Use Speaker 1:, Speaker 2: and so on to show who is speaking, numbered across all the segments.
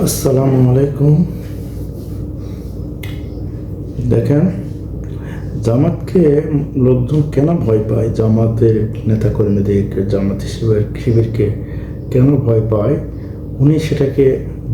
Speaker 1: আসসালামু আলাইকুম। দেখেন, জামাতকে লোকজন কেন ভয় পায়, জামাতের নেতাকর্মীদেরকে, জামাত শিবিরকে কেন ভয় পায়, উনি সেটাকে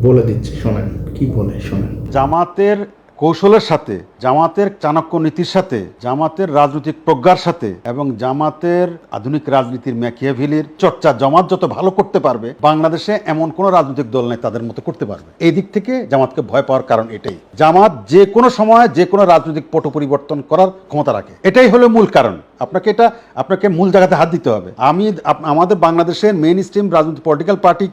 Speaker 1: বলে দিচ্ছে। শোনেন কি বলে, শোনেন।
Speaker 2: জামাতের কৌশলের সাথে, জামাতের চাণক্য নীতির সাথে, জামাতের রাজনৈতিক প্রজ্ঞার সাথে এবং জামাতের আধুনিক রাজনীতির ম্যাকিয়াভেলির চর্চা জামাত যত ভালো করতে পারবে, বাংলাদেশে এমন কোনো রাজনৈতিক দল নেই তাদের মতো করতে পারবে। এই দিক থেকে জামাতকে ভয় পাওয়ার কারণ এটাই। জামাত যে কোনো সময় যে কোনো রাজনৈতিক পট পরিবর্তন করার ক্ষমতা রাখে, এটাই হলো মূল কারণ। আপনাকে মূল জায়গাতে হাত দিতে হবে। আমাদের বাংলাদেশের মেইন স্ট্রিম রাজনৈতিক পলিটিক্যাল পার্টি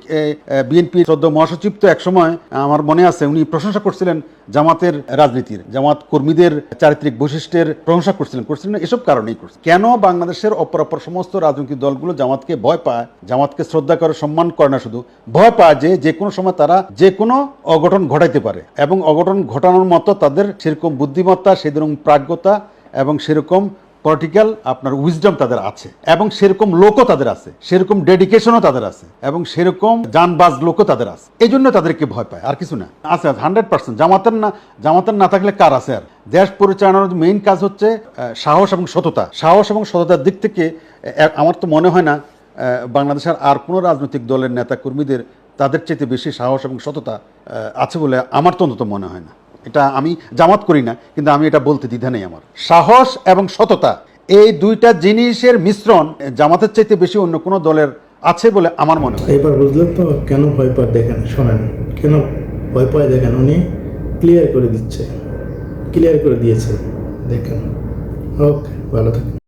Speaker 2: বিএনপি শ্রদ্ধেয় মহাসচিব তো একসময় আমার মনে আছে উনি প্রশংসা করছিলেন জামাতের রাজনীতির, জামাত কর্মীদের চারিত্রিক বৈশিষ্ট্যের প্রশংসা করছিলেন এসব কারণেই করছে। কেন বাংলাদেশের অপরাপর সমস্ত রাজনৈতিক দলগুলো জামাতকে ভয় পায়, জামাতকে শ্রদ্ধা করে সম্মান করে না, শুধু ভয় পায় যে কোনো সময় তারা যে কোনো অঘটন ঘটাইতে পারে এবং অঘটন ঘটানোর মতো তাদের সেরকম বুদ্ধিমত্তা, সেরকম প্রাজ্ঞতা এবং সেরকম পলিটিক্যাল আপনার উইজডম তাদের আছে এবং সেরকম লোকও তাদের আছে, সেরকম ডেডিকেশনও তাদের আছে এবং সেরকম জানবাজ লোকও তাদের আছে। এই জন্য তাদেরকে ভয় পায়, আর কিছু না। আছে 100%। জামাতের না থাকলে কার আছে? আর দেশ পরিচালনার মেইন কাজ হচ্ছে সাহস এবং সততা। সাহস এবং সততার দিক থেকে আমার তো মনে হয় না বাংলাদেশের আর কোনো রাজনৈতিক দলের নেতা কর্মীদের তাদের চাইতে বেশি সাহস এবং সততা আছে বলে আমার তো অন্তত মনে হয় না। এটা আমি জামাত করি না, কিন্তু আমি এটা বলতে দ্বিধা নেই। আমার সাহস এবং সততা, এই দুইটা জিনিসের মিশ্রণ জামাতের চাইতে বেশি অন্য কোনো দলের আছে বলে আমার মনে হয়।
Speaker 1: এবার বুঝলেন তো কেন ভয় পায়? দেখেন, শোনেন কেন ভয় পায়। দেখেন, উনি ক্লিয়ার করে দিয়েছে। দেখেন। ওকে, ভালো থাকেন।